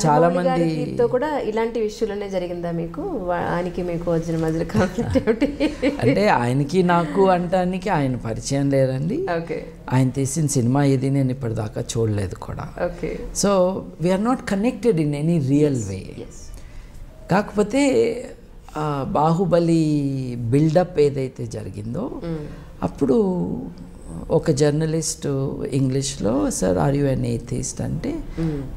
చాలా మంది కూడా ఇలాంటి విషయాలనే జరిగిందా మీకు? ఆయనకి మీకు వచ్చిన మధ్య కాన్ఫ్లిక్ట్ ఏమిటి? అంటే ఆయనకి నాకు అంటానికి ఆయన పరిచయం లేదండి. ఆయన తీసిన సినిమా ఇది నేను ఇప్పటిదాకా చూడలేదు కూడా. So we are not connected in any real way. కాకపోతే బాహుబలి బిల్డప్ ఏదైతే జరిగిందో అప్పుడు ఒక జర్నలిస్ట్ ఇంగ్లీష్లో sir are you an atheist అంటే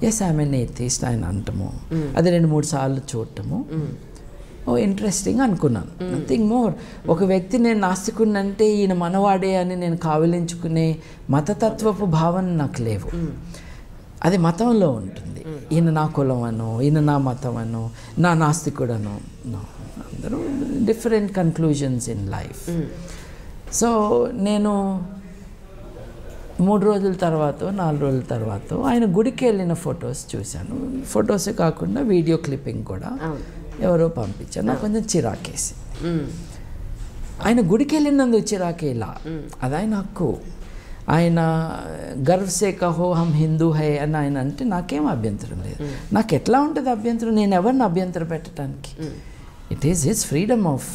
ఎస్ ఐఎమ్ ఎన్ ఏథిస్ట్ ఆయన అంటాము. అది 2-3 సార్లు చూడటము ఇంట్రెస్టింగ్ అనుకున్నాను. Nothing more. ఒక వ్యక్తి నేను నాస్తికుడినంటే ఈయన మనవాడే అని నేను కావిలించుకునే మతతత్వపు భావన నాకు లేవు. అది మతంలో ఉంటుంది. ఈయన నా కులం అనో, ఈయన నా మతం అనో, నా నాస్తికుడనో. అందరూ different conclusions in life. So నేను 3 రోజుల తర్వాత 4 రోజుల తర్వాత ఆయన గుడికి వెళ్ళిన ఫొటోస్ చూశాను. ఫొటోసే కాకుండా వీడియో క్లిప్పింగ్ కూడా ఎవరో పంపించారు. నాకు కొంచెం చిరాకేసి. ఆయన గుడికి వెళ్ళినందుకు చిరాకేలా, అది ఆయన హక్కు. ఆయన గర్వ్ సే కహో హమ్ హిందూ హై అని ఆయన అంటే నాకేం అభ్యంతరం లేదు. నాకు ఎట్లా ఉంటుంది అభ్యంతరం? నేను ఎవరిని అభ్యంతరం పెట్టడానికి? It is his freedom of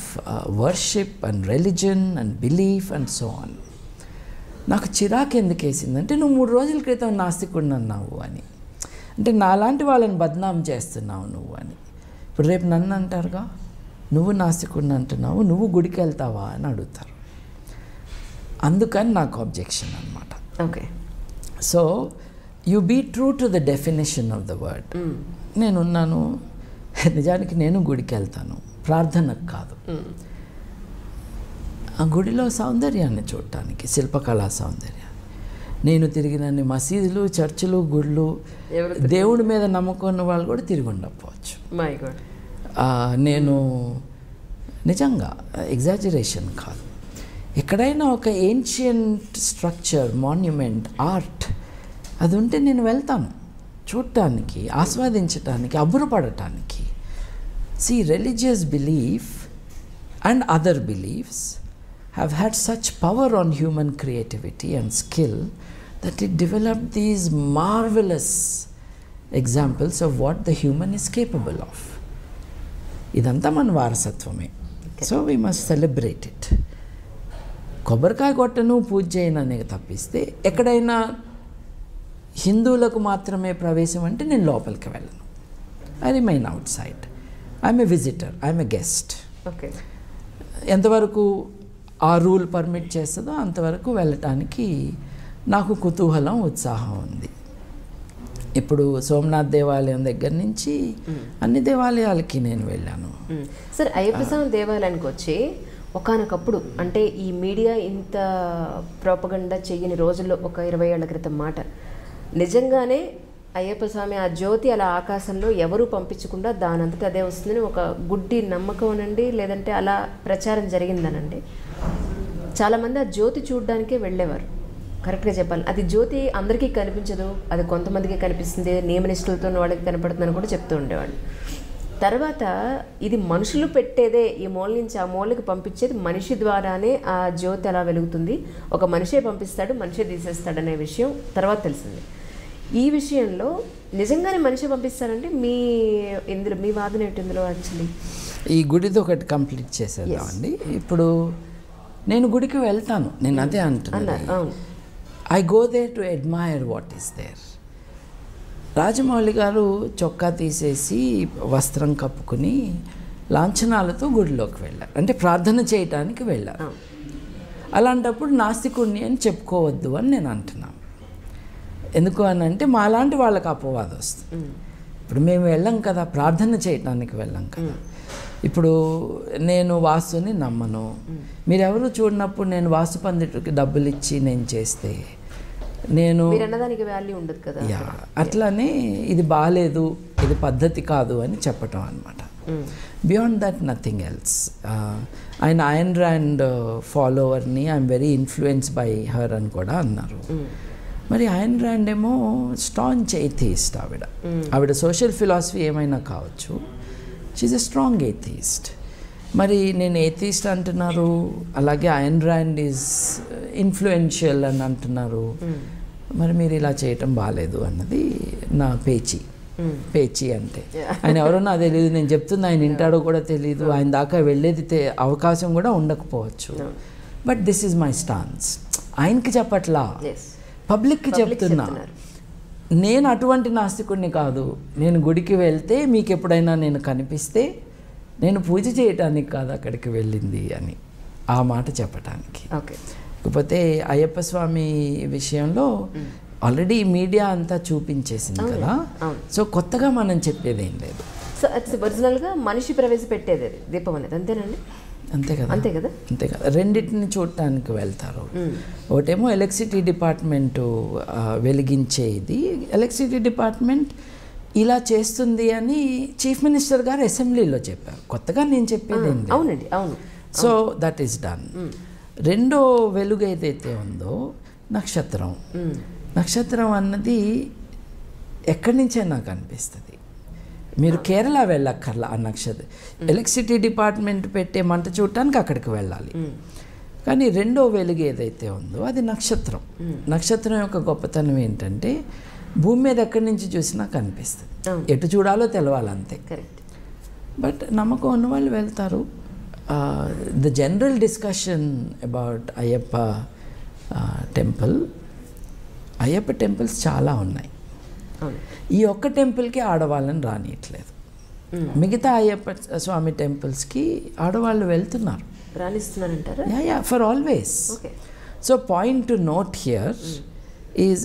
worship and religion and belief and so on. నాకు చిరాకు ఎందుకు వేసిందంటే నువ్వు 3 రోజుల క్రితం నాస్తికుడిని అన్నావు అని, అంటే నాలాంటి వాళ్ళని బద్నాం చేస్తున్నావు నువ్వు అని. ఇప్పుడు రేపు నన్ను అంటారుగా నువ్వు నాస్తికుడిని అంటున్నావు, నువ్వు గుడికి వెళ్తావా అని అడుగుతారు. అందుకని నాకు అబ్జెక్షన్ అనమాట. So you be true to the definition of the word. నేనున్నాను, నిజానికి నేను గుడికి వెళ్తాను, ప్రార్థనకు కాదు. ఆ గుడిలో సౌందర్యాన్ని చూడటానికి, శిల్పకళా సౌందర్యాన్ని. నేను తిరిగినన్ని మసీదులు, చర్చిలు, గుళ్ళు, దేవుడి మీద నమ్మకం ఉన్న వాళ్ళు కూడా తిరిగి ఉండకపోవచ్చు. నేను నిజంగా ఎగ్జాజరేషన్ కాదు. ఎక్కడైనా ఒక ఏన్షియంట్ స్ట్రక్చర్, మాన్యుమెంట్, ఆర్ట్ అది ఉంటే నేను వెళ్తాను చూడటానికి, ఆస్వాదించటానికి, అబ్బురపడటానికి. See, religious belief and other beliefs have had such power on human creativity and skill that it developed these marvelous examples of what the human is capable of. ఇదంతా మన వారసత్వమే. So we must celebrate it. కొబ్బరికాయ కొట్టను, పూజ చేయననే తప్పిస్తే ఎక్కడైనా హిందువులకు మాత్రమే ప్రవేశం అంటే నేను లోపలికి వెళ్ళను. I remain out side. I'm a visitor, I'm a guest. ఎంతవరకు ఆ రూల్ పర్మిట్ చేస్తుందో అంతవరకు వెళ్ళటానికి నాకు కుతూహలం, ఉత్సాహం ఉంది. ఇప్పుడు సోమనాథ్ దేవాలయం దగ్గర నుంచి అన్ని దేవాలయాలకి నేను వెళ్ళాను. సార్, అయ్యప్ప స్వామి దేవాలయానికి వచ్చి ఒకానొకప్పుడు, అంటే ఈ మీడియా ఇంత ప్రోపగండా చెయ్యని రోజుల్లో, ఒక 20 ఏళ్ల క్రితం మాట, నిజంగానే అయ్యప్ప స్వామి ఆ జ్యోతి అలా ఆకాశంలో ఎవరూ పంపించకుండా దానంతటా అదే వస్తుందని ఒక గుడ్డి నమ్మకం అనండి, లేదంటే అలా ప్రచారం జరిగిందనండి. చాలామంది ఆ జ్యోతి చూడడానికే వెళ్ళేవారు. కరెక్ట్గా చెప్పాలి, అది జ్యోతి అందరికీ కనిపించదు, అది కొంతమందికి కనిపిస్తుంది, నియమనిష్టలతో వాళ్ళకి కనపడుతుందని కూడా చెప్తూ ఉండేవాళ్ళు. తర్వాత ఇది మనుషులు పెట్టేదే, ఈ మూల నుంచి ఆ మూలకి పంపించేది మనిషి ద్వారానే ఆ జ్యోతి అలా వెలుగుతుంది, ఒక మనిషే పంపిస్తాడు, మనిషే తీసేస్తాడనే విషయం తర్వాత తెలిసింది. ఈ విషయంలో నిజంగానే మనిషి పంపిస్తారంటే ఇందులో మీ వాదన ఏంటి? ఇందులో యాక్చువల్లీ ఈ గుడితో ఒకటి కంప్లీట్ చేసేద్దామండి. ఇప్పుడు నేను గుడికి వెళ్తాను, నేను అదే అంటున్నాను. I go there to admire what is there. Rajamouli గారు చొక్కా తీసేసి వస్త్రం కప్పుకుని లాంఛనాలతో గుడిలోకి వెళ్ళారు, అంటే ప్రార్థన చేయటానికి వెళ్ళారు. అలాంటప్పుడు నాస్తికుడిని అని చెప్పుకోవద్దు అని నేను అంటున్నాను. ఎందుకు అని అంటే మాలాంటి వాళ్ళకి అపవాదం వస్తుంది. ఇప్పుడు మేము వెళ్ళాం కదా, ప్రార్థన చేయటానికి వెళ్ళాం కదా. ఇప్పుడు నేను వాస్తుని నమ్మను, మీరెవరు చూడనప్పుడు నేను వాస్తు పండితుడికి డబ్బులు ఇచ్చి నేను చేస్తే నేను వాల్యూ ఉండదు కదా. అట్లానే ఇది బాగాలేదు, ఇది పద్ధతి కాదు అని చెప్పటం అనమాట. Beyond that nothing else. ఆయన అయన్ ర్యాండ్ ఫాలోవర్ని, I'm very influence by her అని కూడా అన్నారు. మరి అయన్ ర్యాండ్ ఏమో స్ట్రాంగ్ ఏథిస్ట్. ఆవిడ సోషల్ ఫిలాసఫీ ఏమైనా కావచ్చు, షీఈ్ ఎ స్ట్రాంగ్ ఏథిస్ట్. మరి నేను ఏథిస్ట్ అంటున్నారు, అలాగే అయన్ ర్యాండ్ ఈజ్ ఇన్ఫ్లుయెన్షియల్ అని అంటున్నారు. మరి మీరు ఇలా చేయటం బాగాలేదు అన్నది నా పేచి. పేచి అంటే. ఆయన ఎవరో నాకు తెలియదు, నేను చెప్తున్నా ఆయన వింటాడో కూడా తెలియదు, ఆయన దాకా వెళ్ళేది అవకాశం కూడా ఉండకపోవచ్చు. But this is my stance. ఆయనకి చెప్పట్లా, పబ్లిక్కి చెప్తున్నా. నేను అటువంటి నాస్తికుడిని కాదు. నేను గుడికి వెళ్తే మీకు ఎప్పుడైనా నేను కనిపిస్తే నేను పూజ చేయటానికి కాదు అక్కడికి వెళ్ళింది అని ఆ మాట చెప్పటానికి. కాకపోతే అయ్యప్ప స్వామి విషయంలో ఆల్రెడీ మీడియా అంతా చూపించేసింది కదా, సో కొత్తగా మనం చెప్పేది ఏం లేదు. సో ఒరిజినల్గా మనిషి ప్రవేశపెట్టేది దీపం అనేది, అంతేనండి? అంతే కదా, అంతే కదా, అంతే కదా. రెండింటిని చూడటానికి వెళ్తారు. ఒకటేమో ఎలక్ట్రిసిటీ డిపార్ట్మెంటు వెలిగించేది. ఎలక్ట్రిసిటీ డిపార్ట్మెంట్ ఇలా చేస్తుంది అని చీఫ్ మినిస్టర్ గారు అసెంబ్లీలో చెప్పారు. కొత్తగా నేను చెప్పేది ఏంటి? అవునండి, అవును. So that is done. రెండో వెలుగు ఏదైతే ఉందో నక్షత్రం. నక్షత్రం అన్నది ఎక్కడి నుంచే నాకు అనిపిస్తుంది. మీరు కేరళ వెళ్ళక్కర్లా ఆ నక్షత్రం. ఎలక్ట్రిసిటీ డిపార్ట్మెంట్ పెట్టే మంట చూడటానికి అక్కడికి వెళ్ళాలి. కానీ రెండో వెలుగు ఏదైతే ఉందో అది నక్షత్రం. నక్షత్రం యొక్క గొప్పతనం ఏంటంటే భూమి మీద ఎక్కడి నుంచి చూసినా కనిపిస్తుంది, ఎటు చూడాలో తెలవాలంతే. బట్ నమ్మకం ఉన్న వాళ్ళు వెళ్తారు. The general discussion about Ayyappa temple, Ayyappa temples చాలా ఉన్నాయి. ఈ ఒక్క టెంపుల్కి ఆడవాళ్ళని రానియట్లేదు. మిగతా అయ్యప్ప స్వామి టెంపుల్స్కి ఆడవాళ్ళు వెళ్తున్నారు, రాణిస్తున్నారంటారా? Yeah, for always. So point to note here is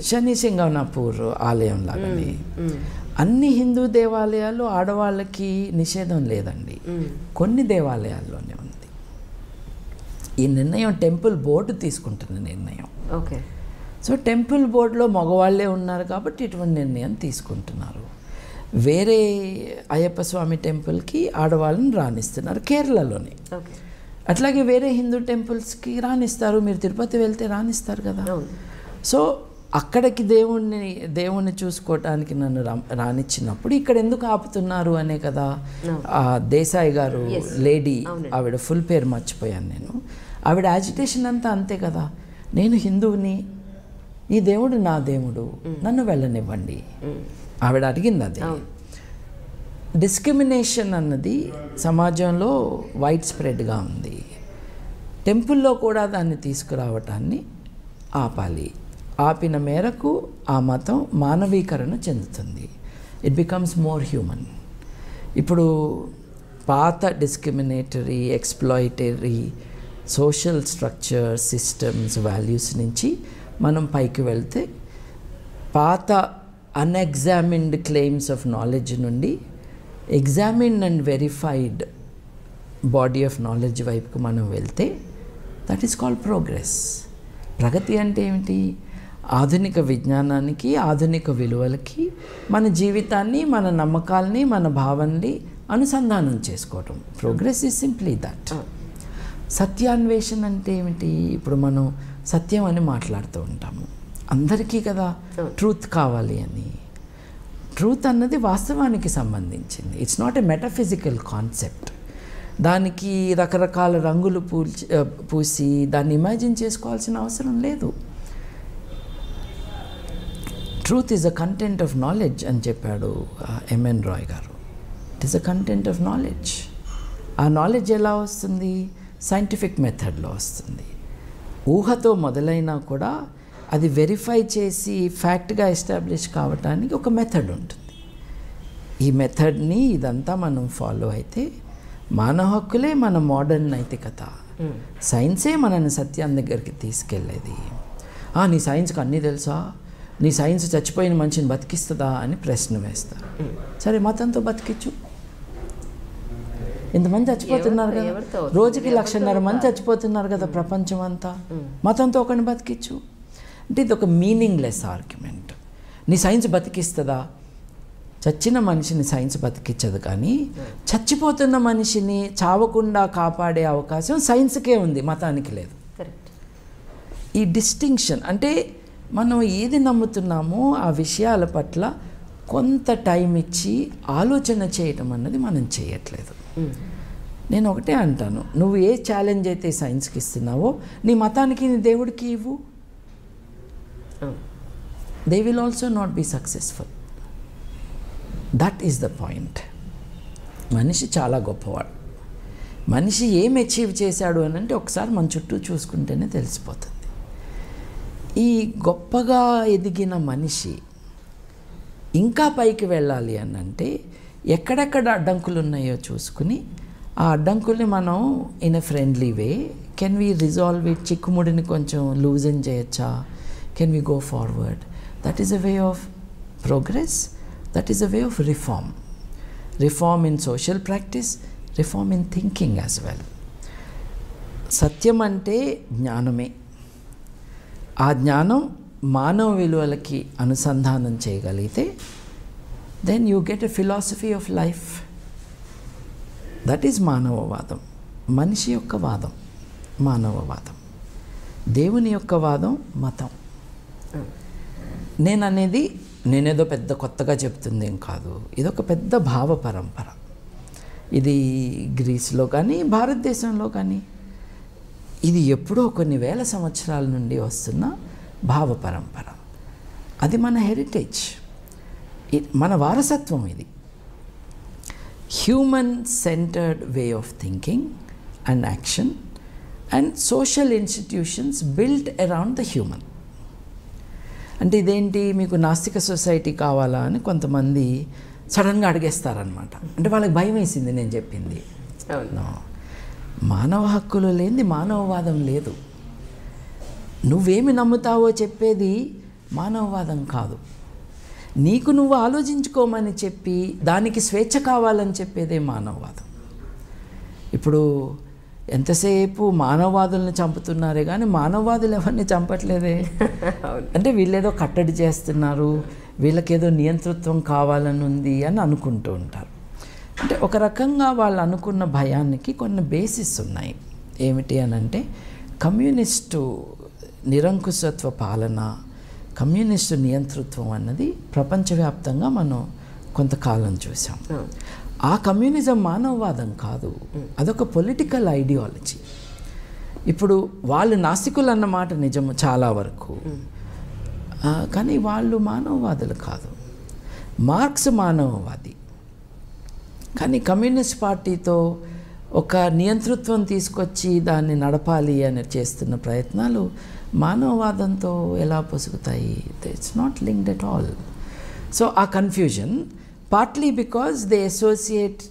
Shani Shingnapur ఆలయం లాగానే అన్ని హిందూ దేవాలయాలు ఆడవాళ్ళకి నిషేధం లేదండి, కొన్ని దేవాలయాల్లోనే ఉంది. ఈ నిర్ణయం టెంపుల్ బోర్డు తీసుకుంటున్న నిర్ణయం. ఓకే. సో టెంపుల్ బోర్డులో మగవాళ్ళే ఉన్నారు కాబట్టి ఇటువంటి నిర్ణయం తీసుకుంటున్నారు. వేరే అయ్యప్ప స్వామి టెంపుల్కి ఆడవాళ్ళని రాణిస్తున్నారు కేరళలోనే. అట్లాగే వేరే హిందూ టెంపుల్స్కి రాణిస్తారు. మీరు తిరుపతి వెళ్తే రాణిస్తారు కదా. సో అక్కడికి దేవుణ్ణి చూసుకోవటానికి నన్ను రానిచ్చినప్పుడు ఇక్కడ ఎందుకు ఆపుతున్నారు అనే కదా. దేశాయి గారు లేడీ, ఆవిడ ఫుల్ పేరు మర్చిపోయాను నేను. ఆవిడ యాజిటేషన్ అంతా అంతే కదా. నేను హిందువుని, ఈ దేవుడు నా దేవుడు, నన్ను వెళ్ళనివ్వండి. ఆవిడ అడిగింది అది. డిస్క్రిమినేషన్ అన్నది సమాజంలో వైడ్ స్ప్రెడ్గా ఉంది. టెంపుల్లో కూడా దాన్ని తీసుకురావటాన్ని ఆపాలి. ఆపిన మేరకు ఆ మతం మానవీకరణ చెందుతుంది. It becomes more human. ఇప్పుడు పాత discriminatory, exploitative social structure, systems, values నుంచి మనం పైకి వెళ్తే పాత అన్ఎగ్జామిన్డ్ క్లెయిమ్స్ ఆఫ్ నాలెడ్జ్ నుండి examined and verified body of knowledge వైపుకు మనం వెళ్తే దట్ ఈస్ కాల్డ్ ప్రోగ్రెస్. ప్రగతి అంటే ఏమిటి? ఆధునిక విజ్ఞానానికి, ఆధునిక విలువలకి మన జీవితాన్ని, మన నమ్మకాలని, మన భావాన్ని అనుసంధానం చేసుకోవటం. Progress is simply that. సత్యాన్వేషణ అంటే ఏమిటి? ఇప్పుడు మనం సత్యం అని మాట్లాడుతూ ఉంటాము, అందరికీ కదా ట్రూత్ కావాలి అని. ట్రూత్ అన్నది వాస్తవానికి సంబంధించింది. It's not a metaphysical concept. దానికి రకరకాల రంగులు పూసి దాన్ని ఇమాజిన్ చేసుకోవాల్సిన అవసరం లేదు. Truth is a content of knowledge అని చెప్పాడు ఎంఎన్ రాయ్ గారు. It is a content of knowledge. ఆ నాలెడ్జ్ ఎలా వస్తుంది? సైంటిఫిక్ మెథడ్లో వస్తుంది. ఊహతో మొదలైనా కూడా అది వెరిఫై చేసి ఫ్యాక్ట్గా ఎస్టాబ్లిష్ కావటానికి ఒక మెథడ్ ఉంటుంది. ఈ మెథడ్ని ఇదంతా మనం ఫాలో అయితే మానవ హక్కులే మన మోడర్న్ నైతికత. సైన్సే మనని సత్యం దగ్గరికి తీసుకెళ్ళేది. నీ సైన్స్కి అన్నీ తెలుసా? నీ సైన్స్ చచ్చిపోయిన మనిషిని బతికిస్తుందా అని ప్రశ్న వేస్తారు. సరే, మతంతో బతికించు. ఇంతమంది చచ్చిపోతున్నారు కదా, రోజుకి 1,50,000 మంది చచ్చిపోతున్నారు కదా ప్రపంచం అంతా. మతంతో ఒకరిని బతికించు అంటే ఇది ఒక మీనింగ్లెస్ ఆర్గ్యుమెంట్. నీ సైన్స్ బతికిస్తుందా? చచ్చిన మనిషిని సైన్స్ బతికించదు, కానీ చచ్చిపోతున్న మనిషిని చావకుండా కాపాడే అవకాశం సైన్స్కే ఉంది, మతానికి లేదు. ఈ డిస్టింక్షన్ అంటే మనం ఏది నమ్ముతున్నామో ఆ విషయాల పట్ల కొంత టైం ఇచ్చి ఆలోచన చేయటం అన్నది మనం చేయట్లేదు. నేను ఒకటే అంటాను, నువ్వు ఏ ఛాలెంజ్ అయితే సైన్స్కి ఇస్తున్నావో నీ మతానికి, నీ దేవుడికి ఇవ్వు. They will also not be successful. That is the point. మనిషి చాలా గొప్పవాడు. మనిషి ఏం అచీవ్ చేశాడు అని అంటే ఒకసారి మన చుట్టూ చూసుకుంటేనే తెలిసిపోతుంది. ఈ గొప్పగా ఎదిగిన మనిషి ఇంకా పైకి వెళ్ళాలి అని అంటే ఎక్కడెక్కడ అడ్డంకులు ఉన్నాయో చూసుకుని ఆ అడ్డంకుల్ని మనం in a friendly way can we resolve it, చిక్కుముడిని కొంచెం లూజన్ చేయొచ్చా, can we go forward. That is a way of progress, that is a way of reform. Reform in social practice, reform in thinking as well. సత్యం అంటే జ్ఞానమే. ఆ జ్ఞానం మానవ విలువలకి అనుసంధానం చేయగలిగితే then you get a philosophy of life. That is మానవవాదం. మనిషి యొక్క వాదం మానవవాదం, దేవుని యొక్క వాదం మతం. నేనేదో పెద్ద కొత్తగా చెప్తుంది ఏం కాదు. ఇదొక పెద్ద భావ పరంపర. ఇది గ్రీస్లో కానీ భారతదేశంలో కానీ ఇది ఎప్పుడో కొన్ని వేల సంవత్సరాల నుండి వస్తున్న భావ పరంపర. అది మన హెరిటేజ్, మన వారసత్వం. ఇది human centred way of thinking and action and social institutions built around the human. అంటే ఇదేంటి, మీకు నాస్తిక సొసైటీ కావాలా అని కొంతమంది సడన్గా అడిగేస్తారనమాట. అంటే వాళ్ళకి భయం వేసింది నేను చెప్పింది. మానవ హక్కులు లేనిది మానవవాదం లేదు. నువ్వేమి నమ్ముతావో చెప్పేది మానవవాదం కాదు. నీకు నువ్వు ఆలోచించుకోమని చెప్పి దానికి స్వేచ్ఛ కావాలని చెప్పేదే మానవవాదం. ఇప్పుడు ఎంతసేపు మానవవాదులను చంపుతున్నారే కానీ మానవవాదులు ఎవరిని చంపట్లేదే. అంటే వీళ్ళేదో కట్టడి చేస్తున్నారు, వీళ్ళకేదో నియంతృత్వం కావాలని ఉంది అని అనుకుంటూ ఉంటారు. అంటే ఒక రకంగా వాళ్ళు అనుకున్న భయానికి కొన్ని బేసిస్ ఉన్నాయి. ఏమిటి అని అంటే కమ్యూనిస్టు నిరంకుశత్వ పాలన, కమ్యూనిస్టు నియంతృత్వం అన్నది ప్రపంచవ్యాప్తంగా మనం కొంతకాలం చూసాం. ఆ కమ్యూనిజం మానవవాదం కాదు, అదొక పొలిటికల్ ఐడియాలజీ. ఇప్పుడు వాళ్ళు నాస్తికులు అన్నమాట నిజము చాలా వరకు, కానీ వాళ్ళు మానవవాదులు కాదు. మార్క్స్ మానవవాది, కానీ కమ్యూనిస్ట్ పార్టీతో ఒక నియంతృత్వం తీసుకొచ్చి దాన్ని నడపాలి అని చేస్తున్న ప్రయత్నాలు మానవవాదంతో ఎలా పొసుగుతాయి? It's not linked at all. So ఆ confusion partly because they associate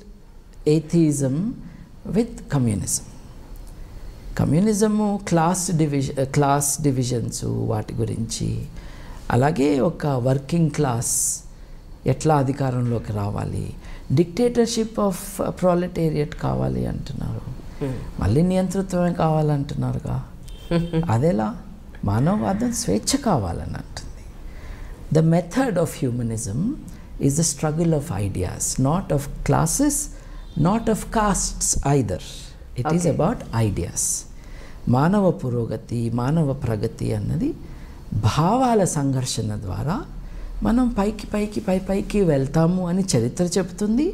atheism with communism. Communism class divisions వాటి గురించి, అలాగే ఒక వర్కింగ్ క్లాస్ ఎట్లా అధికారంలోకి రావాలి, డిక్టేటర్షిప్ ఆఫ్ ప్రొలెటేరియట్ కావాలి అంటున్నారు, మళ్ళీ నియంతృత్వమే కావాలంటున్నారుగా. అదేలా? మానవవాదం స్వేచ్ఛ కావాలని అంటుంది. The method of humanism is the struggle of ideas, not of classes, not of costs either. It is about ideas. మానవ పురోగతి, మానవ ప్రగతి అన్నది భావాల సంఘర్షణ ద్వారా మనం పైకి వెళ్తాము అని చరిత్ర చెబుతుంది.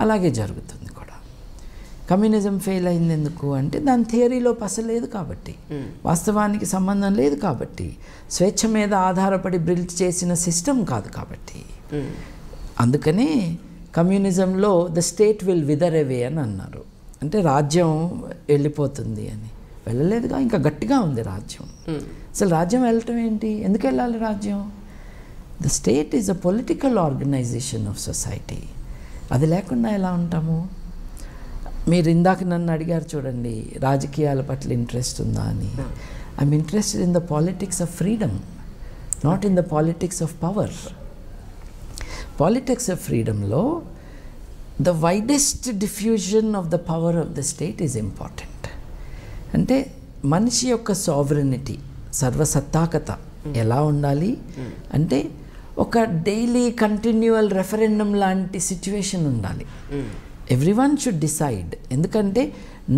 అలాగే జరుగుతుంది కూడా. కమ్యూనిజం ఫెయిల్ అయింది ఎందుకు అంటే దాని థియరీలో పసలేదు కాబట్టి, వాస్తవానికి సంబంధం లేదు కాబట్టి, స్వేచ్ఛ మీద ఆధారపడి బిల్డ్ చేసిన సిస్టమ్ కాదు కాబట్టి. అందుకనే కమ్యూనిజంలో ద స్టేట్ విల్ విదర్ అవే అని అన్నారు. అంటే రాజ్యం వెళ్ళిపోతుంది అని. వెళ్ళలేదుగా, ఇంకా గట్టిగా ఉంది రాజ్యం. అసలు రాజ్యం వెళ్ళటం ఏంటి? ఎందుకు వెళ్ళాలి రాజ్యం? The state is a political organisation of society. అది లేకుండా ఎలా ఉంటాము? మీరు ఇందాక నన్ను అడిగారు చూడండి, రాజకీయాల పట్ల ఇంట్రెస్ట్ ఉందా అని. I'm interested in the politics of freedom, not in the politics of power. Politics of ఫ్రీడమ్లో the widest diffusion of the power of the state is important. అంటే మనిషి యొక్క సావరెనిటీ, సర్వసత్తాకత ఎలా ఉండాలి అంటే ఒక డైలీ కంటిన్యూవల్ రెఫరెండం లాంటి సిచ్యువేషన్ ఉండాలి. Everyone should decide. ఎందుకంటే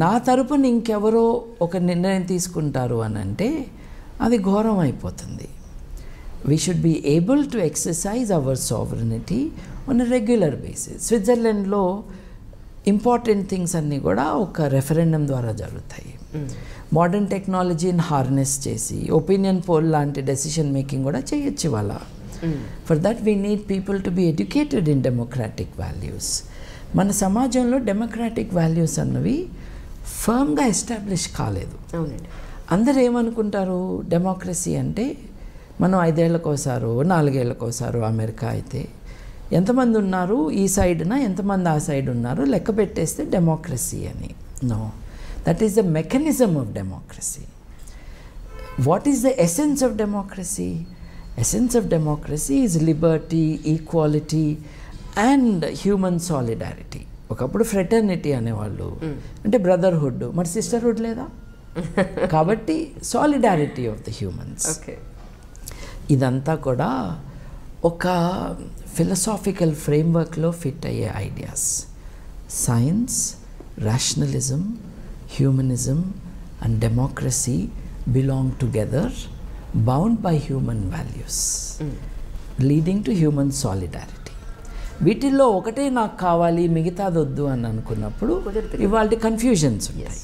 నా తరపున ఇంకెవరో ఒక నిర్ణయం తీసుకుంటారు అని అంటే అది ఘోరం అయిపోతుంది. We should be able to exercise our sovereignty on a regular basis. స్విట్జర్లాండ్లో ఇంపార్టెంట్ థింగ్స్ అన్నీ కూడా ఒక రెఫరెండం ద్వారా జరుగుతాయి. మోడర్న్ టెక్నాలజీని హార్నెస్ చేసి ఒపీనియన్ పోల్ లాంటి డెసిషన్ మేకింగ్ కూడా చేయొచ్చు వాళ్ళ. For that we need people to be educated in democratic values. మన సమాజంలో డెమోక్రాటిక్ వాల్యూస్ అన్నవి ఫర్మ్గా ఎస్టాబ్లిష్ కాలేదు. అవునండి. అందరు ఏమనుకుంటారు, డెమోక్రసీ అంటే మనం 5 ఏళ్ళకోసారో 4 ఏళ్ళకోసారో, అమెరికా అయితే ఎంతమంది ఉన్నారు ఈ సైడ్న, ఎంతమంది ఆ సైడ్ ఉన్నారు లెక్క పెట్టేస్తే డెమోక్రసీ అని. No, that is the mechanism of democracy. What is the essence of democracy? Essence of democracy is liberty, equality and human solidarity. ఒకప్పుడు ఫ్రెటర్నిటీ అనేవాళ్ళు, అంటే బ్రదర్హుడ్. మరి సిస్టర్హుడ్ లేదా? కాబట్టి సాలిడారిటీ ఆఫ్ ద హ్యూమన్స్. ఇదంతా కూడా ఒక ఫిలసాఫికల్ ఫ్రేమ్వర్క్లో ఫిట్ అయ్యే ideas. Science, rationalism, humanism and democracy belong together, bound by human values, leading to human solidarity. వీటిల్లో ఒకటే నాకు కావాలి, మిగతాది వద్దు అని అనుకున్నప్పుడు ఇవాళ కన్ఫ్యూజన్స్ ఉంటాయి.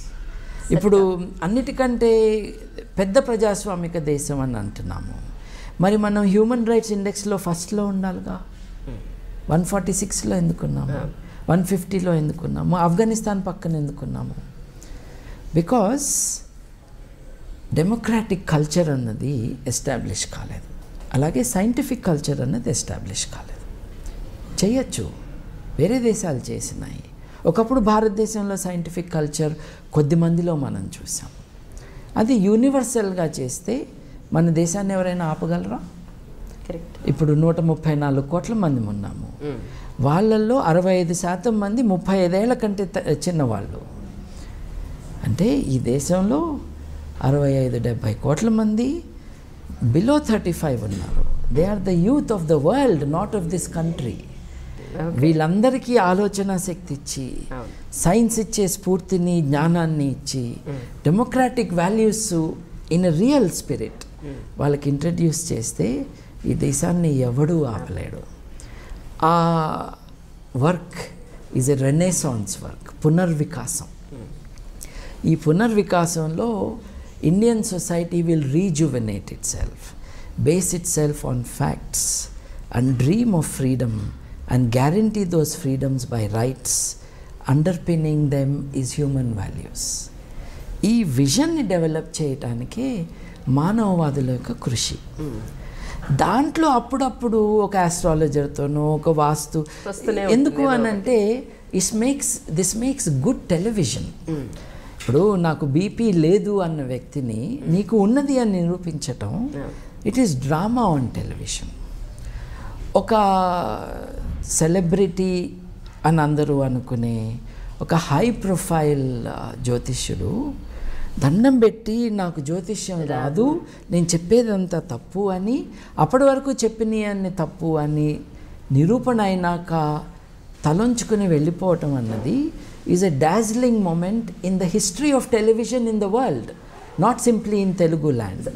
ఇప్పుడు అన్నిటికంటే పెద్ద ప్రజాస్వామిక దేశం అని అంటున్నాము, మరి మనం హ్యూమన్ రైట్స్ ఇండెక్స్లో ఫస్ట్లో ఉండాలిగా. 146లో ఎందుకున్నాము, 150లో ఎందుకున్నాము, ఆఫ్ఘనిస్తాన్ పక్కన ఎందుకున్నాము? బికాస్ డెమోక్రాటిక్ కల్చర్ అన్నది ఎస్టాబ్లిష్ కాలేదు, అలాగే సైంటిఫిక్ కల్చర్ అన్నది ఎస్టాబ్లిష్ కాలేదు. చేయొచ్చు, వేరే దేశాలు చేసినాయి. ఒకప్పుడు భారతదేశంలో సైంటిఫిక్ కల్చర్ కొద్ది మందిలో మనం చూసాం. అది యూనివర్సల్గా చేస్తే మన దేశాన్ని ఎవరైనా ఆపగలరా? ఇప్పుడు 134 కోట్ల మంది ఉన్నాము. వాళ్ళల్లో 65% మంది 35 ఏళ్ల కంటే చిన్నవాళ్ళు. అంటే ఈ దేశంలో 65-70 కోట్ల మంది బిలో 35 ఉన్నారు. They are the youth of the world, not of this country. వీళ్ళందరికీ ఆలోచన శక్తి ఇచ్చి, సైన్స్ ఇచ్చే స్ఫూర్తిని, జ్ఞానాన్ని ఇచ్చి, democratic values in a real spirit వాళ్ళకి ఇంట్రడ్యూస్ చేస్తే ఈ దేశాన్ని ఎవడూ ఆపలేడు. ఆ work is a renaissance work, పునర్వికాసం. ఈ పునర్వికాసంలో Indian society will rejuvenate itself, base itself on facts and dream of freedom and guarantee those freedoms by rights. Underpinning them is human values. ఈ విజన్ని develop చేయటానికే మానవవాదుల యొక్క కృషి. దాంట్లో అప్పుడప్పుడు ఒక ఆస్ట్రాలజర్తోనో ఒక వాస్తు, ఎందుకు అనంటే దిస్ మేక్స్ గుడ్ టెలివిజన్. ఇప్పుడు నాకు బీపీ లేదు అన్న వ్యక్తిని నీకు ఉన్నది అని నిరూపించటం, it is drama on television. ఒక సెలబ్రిటీ అని అందరూ అనుకునే ఒక హై ప్రొఫైల్ జ్యోతిష్యుడు దండం పెట్టి నాకు జ్యోతిష్యం రాదు, నేను చెప్పేదంతా తప్పు అని, అప్పటి వరకు చెప్పిన అన్ని తప్పు అని నిరూపణ అయినాక తలొంచుకుని వెళ్ళిపోవటం అన్నది is a dazzling moment in the history of television in the world, not simply in Telugu land.